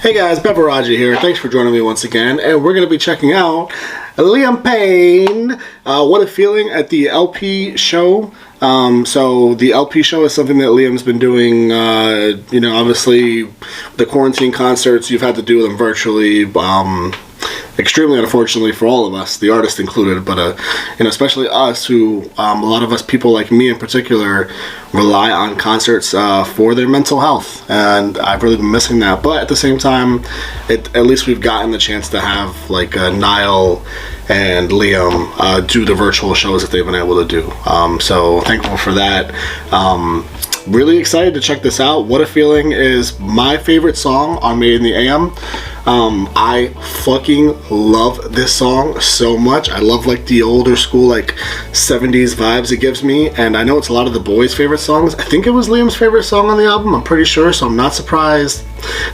Hey guys, Beveraja here. Thanks for joining me once again, and we're going to be checking out Liam Payne. What a Feeling at the LP show. So the LP show is something that Liam's been doing. Obviously the quarantine concerts, you've had to do them virtually. Extremely unfortunately for all of us, the artist included, but especially us who, a lot of us people like me in particular, rely on concerts for their mental health, and I've really been missing that. But at the same time, at least we've gotten the chance to have like Niall and Liam do the virtual shows that they've been able to do. So thankful for that. Really excited to check this out. What a Feeling is my favorite song on Made in the AM. I fucking love this song so much. I love like the older school like 70s vibes it gives me, and I know it's a lot of the boys' favorite songs. I think it was Liam's favorite song on the album, I'm pretty sure, so I'm not surprised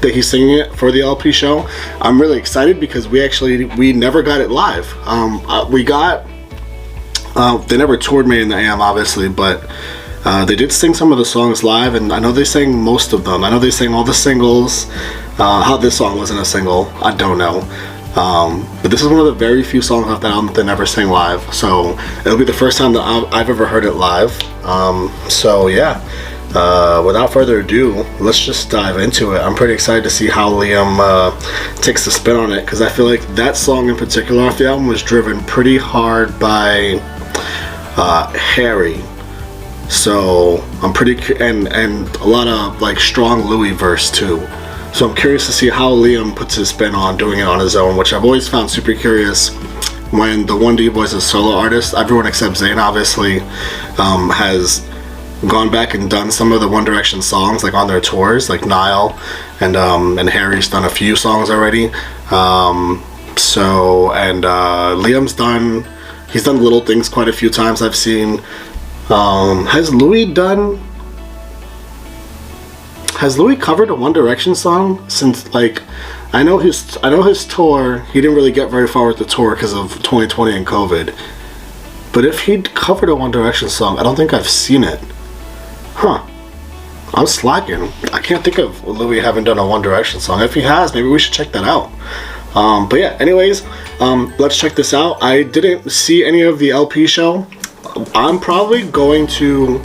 that he's singing it for the LP show. I'm really excited because we never got it live. They never toured Made in the AM obviously, but they did sing some of the songs live, and I know they sang most of them. I know they sang all the singles. How this song wasn't a single, I don't know. But this is one of the very few songs off that album that they never sang live. So it'll be the first time that I've ever heard it live. So yeah, without further ado, let's just dive into it. I'm pretty excited to see how Liam takes the spin on it, because I feel like that song in particular off the album was driven pretty hard by Harry. So I'm pretty, and a lot of like strong Louis verse too. So I'm curious to see how Liam puts his spin on doing it on his own, which I've always found super curious when the 1D Boys is solo artist. Everyone except Zayn obviously has gone back and done some of the One Direction songs like on their tours, like Niall and Harry's done a few songs already. Liam's done Little Things quite a few times I've seen. Has Louis covered a One Direction song since, like, I know his tour, he didn't really get very far with the tour because of 2020 and COVID, but if he'd covered a One Direction song, I don't think I've seen it. I'm slacking. I can't think of Louis having done a One Direction song. If he has, maybe we should check that out. But yeah, anyways, let's check this out. I didn't see any of the LP show. I'm probably going to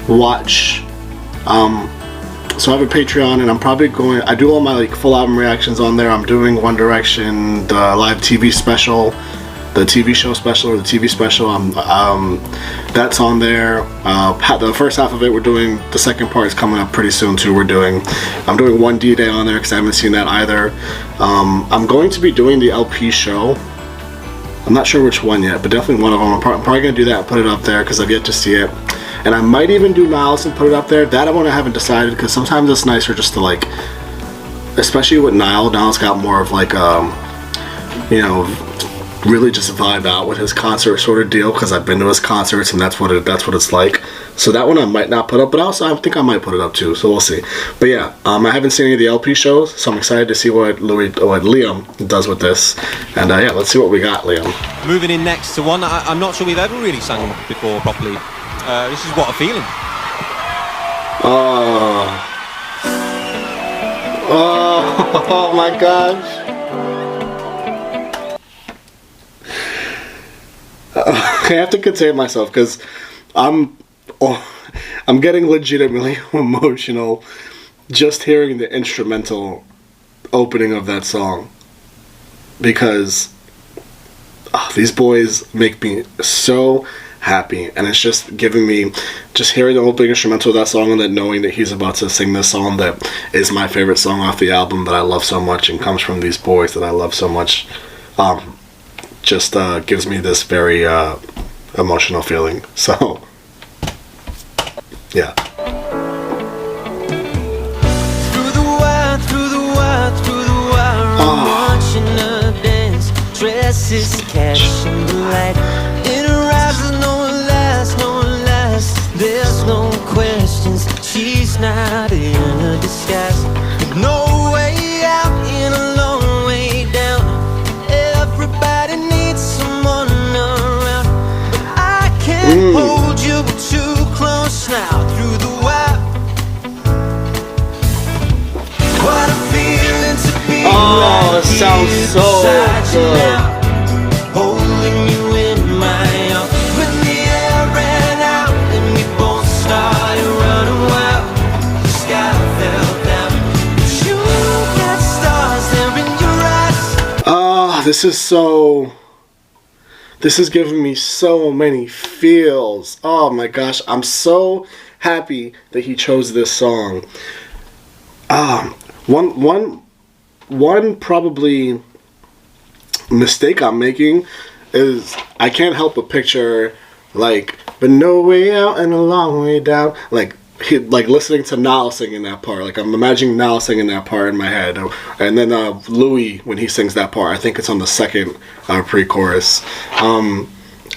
watch, so I have a Patreon, and I do all my like full album reactions on there. I'm doing One Direction, the live TV special, the TV show special, or the TV special. That's on there. The first half of it we're doing. The second part is coming up pretty soon too. I'm doing 1D Day on there because I haven't seen that either. I'm going to be doing the LP show. I'm not sure which one yet, but definitely one of them. I'm probably going to do that and put it up there because I've yet to see it. And I might even do Niles and put it up there. That one I haven't decided, because sometimes it's nicer just to like, especially with Niles got more of like, really just vibe out with his concert sort of deal, because I've been to his concerts and that's what it's like. So that one I might not put up, but also I think I might put it up too, so we'll see. But yeah, I haven't seen any of the LP shows, so I'm excited to see what Liam does with this. And yeah, let's see what we got, Liam. Moving in next to one I'm not sure we've ever really sung before properly. This is What a Feeling. Oh my gosh. I have to contain myself because I'm getting legitimately emotional just hearing the instrumental opening of that song, because these boys make me so happy, and it's just giving me, just hearing the opening instrumental of that song and then knowing that he's about to sing this song that is my favorite song off the album that I love so much and comes from these boys that I love so much, just gives me this very emotional feeling. So yeah. Through the wire, I'm watching her dance. Dresses catching the light. In her eyes, there's no one lasts. There's no questions. She's not in a disguise. No way out, in a long way down. Everybody needs someone around, but I can't hold you too close now. Through the wire, what a feeling. it sounds so good. Holding you in my arms when the air ran out and we both started running wild. The sky fell down, but you got stars there in your eyes. This is giving me so many feels. Oh my gosh, I'm so happy that he chose this song. One probably mistake I'm making is I can't help but picture like, but no way out and a long way down, like listening to Niall singing that part. Like I'm imagining Niall singing that part in my head, and then Louis when he sings that part. I think it's on the second pre-chorus, and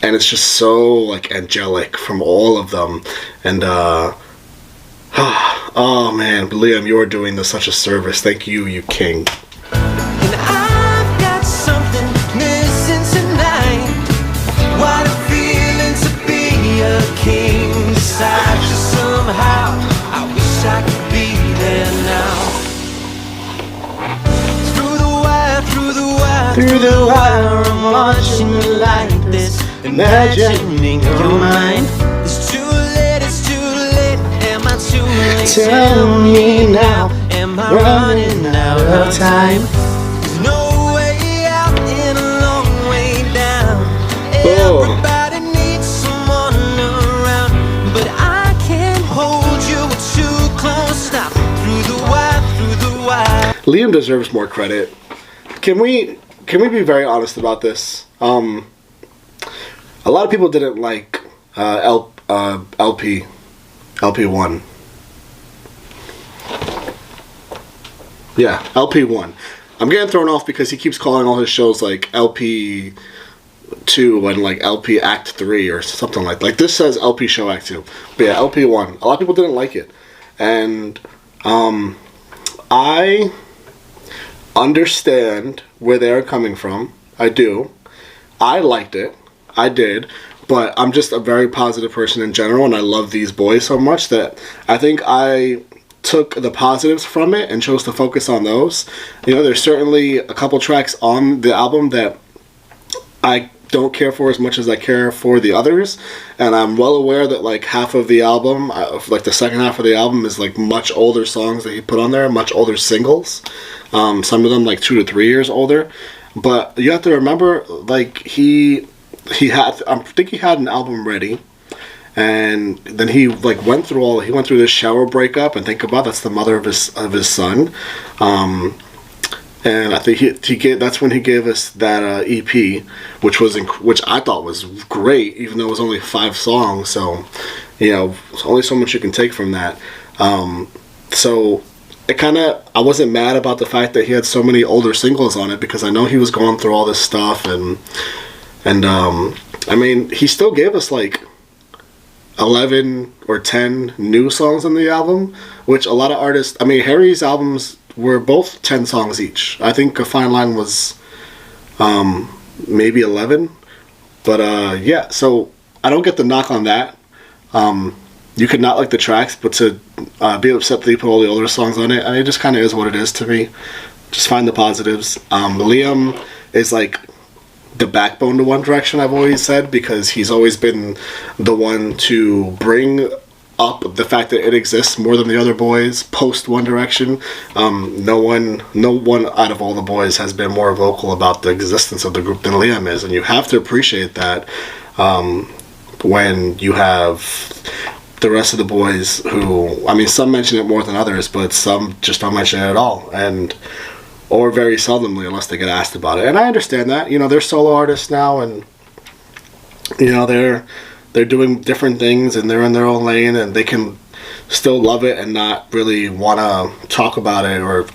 it's just so like angelic from all of them. And oh man, Liam, you are doing this such a service. Thank you, you king. And I've got something missing tonight. What a feeling to be a king beside you somehow. I wish I could be there now. Through the wire, I'm watching you like this, imagining your mind. It's too late, am I too late? Tell me now, am I running out of time? There's no way out and a long way down. Everybody needs someone around, but I can't hold you too close now. Through the wire. Liam deserves more credit. Can we be very honest about this? A lot of people didn't like LP1. Yeah, LP1. I'm getting thrown off because he keeps calling all his shows like LP2 and like LP Act 3 or something like this says LP Show Act 2. But yeah, LP1. A lot of people didn't like it. And I understand where they're coming from. I do. I liked it. I did. But I'm just a very positive person in general, and I love these boys so much that I think I took the positives from it and chose to focus on those. You know, there's certainly a couple tracks on the album that I don't care for as much as I care for the others, and I'm well aware that like half of the album, like the second half of the album, is like much older songs that he put on there, much older singles. Some of them like 2 to 3 years older. But you have to remember, like he had, I think he had an album ready, and then he like went through this shower breakup, and think about that's the mother of his son. And I think that's when he gave us that EP, which I thought was great, even though it was only 5 songs. So, you know, there's only so much you can take from that. So I wasn't mad about the fact that he had so many older singles on it, because I know he was going through all this stuff, and I mean, he still gave us like 11 or 10 new songs on the album, which a lot of artists, I mean, Harry's albums were both 10 songs each. I think A Fine Line was maybe 11. But yeah, so I don't get the knock on that. You could not like the tracks, but to be upset that he put all the older songs on it, I mean, it just kind of is what it is to me. Just find the positives. Liam is like the backbone to One Direction, I've always said, because he's always been the one to bring up the fact that it exists more than the other boys post One Direction. No one out of all the boys has been more vocal about the existence of the group than Liam is, and you have to appreciate that when you have the rest of the boys who, I mean, some mention it more than others, but some just don't mention it at all, or very seldomly unless they get asked about it. And I understand that, you know, they're solo artists now, and you know, they're doing different things, and they're in their own lane, and they can still love it and not really want to talk about it, or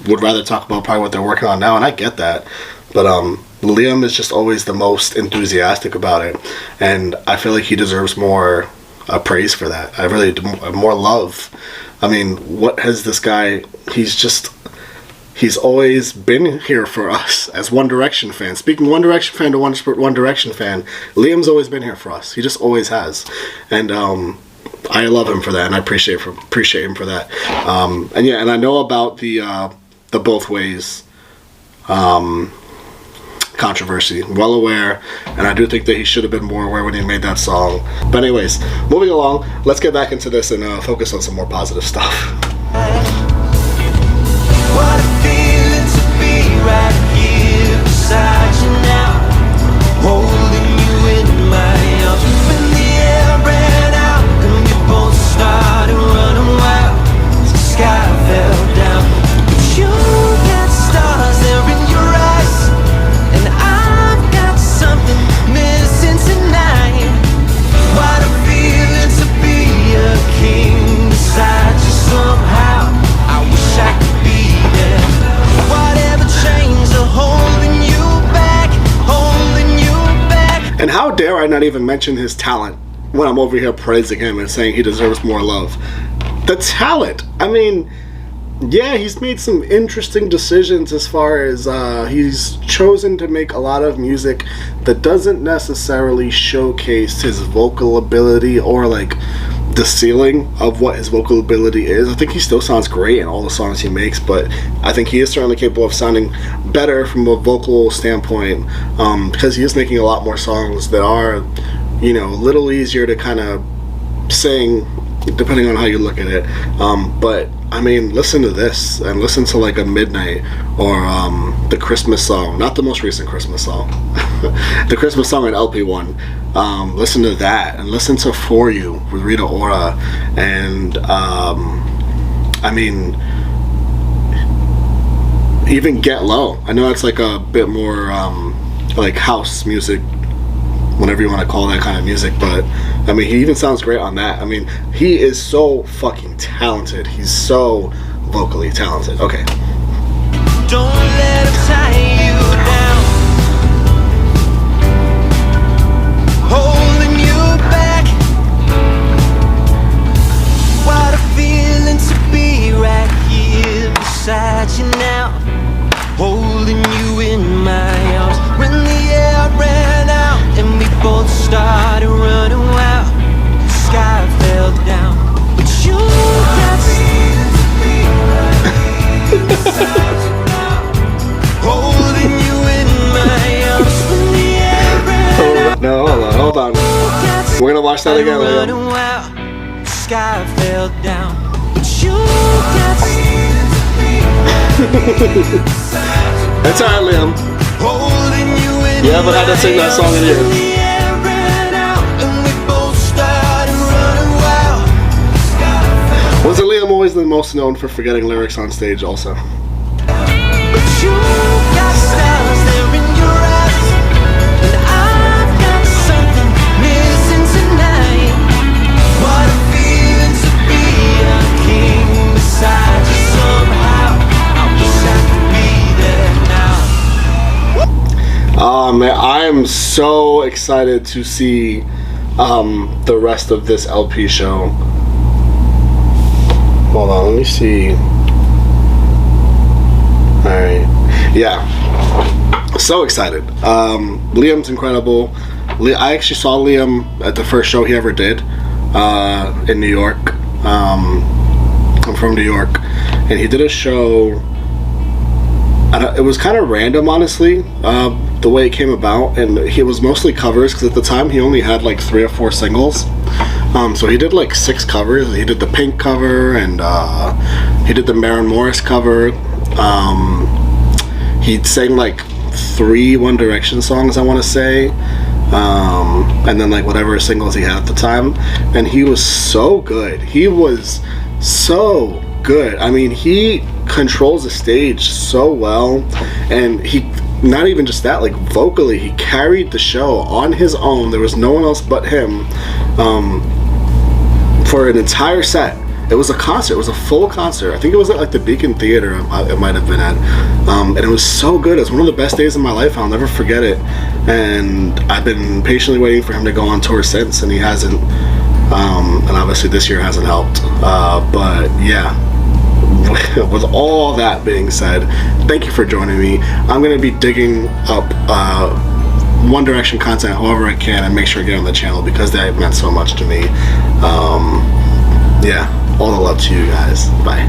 would rather talk about probably what they're working on now, and I get that. But Liam is just always the most enthusiastic about it, and I feel like he deserves more praise for that. I really do, more love. I mean, what has this guy, he's always been here for us as One Direction fans. Speaking One Direction fan to One Direction fan, Liam's always been here for us. He just always has. And I love him for that, and I appreciate him for that. And yeah, and I know about the Both Ways controversy. Well aware, and I do think that he should have been more aware when he made that song. But anyways, moving along, let's get back into this and focus on some more positive stuff. What a feeling to be right here beside you now, holding you in my arms. When the air ran out and we both started running wild, the sky fell down. But you got stars there in your eyes, and I've got something missing tonight. What a feeling to be a king beside you somehow. I wish I could be there. Whatever chains are holding you back, holding you back. And how dare I not even mention his talent when I'm over here praising him and saying he deserves more love. The talent, I mean, yeah, he's made some interesting decisions as far as he's chosen to make a lot of music that doesn't necessarily showcase his vocal ability or like the ceiling of what his vocal ability is. I think he still sounds great in all the songs he makes, but I think he is certainly capable of sounding better from a vocal standpoint, because he is making a lot more songs that are, you know, a little easier to kind of sing depending on how you look at it. But I mean, listen to this and listen to like a Midnight or the Christmas song, not the most recent Christmas song, the Christmas song in LP1. Listen to that and listen to For You with Rita Ora, and I mean, even Get Low. I know that's like a bit more like house music, whatever you want to call that kind of music, but I mean, he even sounds great on that. I mean, he is so fucking talented. He's so vocally talented. Okay. Don't let it tie you down, holding you back. What a feeling to be right here beside you now, holding you in my arms. When the air ran out and we both started running wild, the sky fell down. But you got to be right here beside you now, holding you in my arms. When the air ran out, No, hold on. We're gonna watch that again later. running wild, the sky fell down. But you got to be right here beside you now, That's alright, Liam. holding you in You haven't had to sing that song in years. the air ran out and we both started running wild. Wasn't Liam always the most known for forgetting lyrics on stage also? But you got stars there in your eyes, and I've got something missing tonight. What a feeling to be a king beside you somehow. I wish I could be there now. Oh man, I am so excited to see the rest of this LP show. Hold on, let me see. Alright. Yeah. So excited. Liam's incredible. I actually saw Liam at the first show he ever did in New York. I'm from New York. And he did a show. It was kind of random, honestly, the way it came about, and it was mostly covers because at the time he only had like 3 or 4 singles. So he did like 6 covers. He did the Pink cover, and he did the Maren Morris cover. He sang like 3 One Direction songs, I want to say, and then like whatever singles he had at the time. And he was so good. He was so good. I mean, he controls the stage so well, and he, not even just that, like vocally, he carried the show on his own. There was no one else but him for an entire set. It was a concert. It was a full concert. I think it was at like the Beacon Theater. It might have been at, and it was so good. It was one of the best days of my life. I'll never forget it. And I've been patiently waiting for him to go on tour since, and he hasn't. And obviously this year hasn't helped. But yeah. With all that being said, thank you for joining me. I'm going to be digging up One Direction content however I can and make sure I get on the channel because that meant so much to me. Yeah, all the love to you guys. Bye.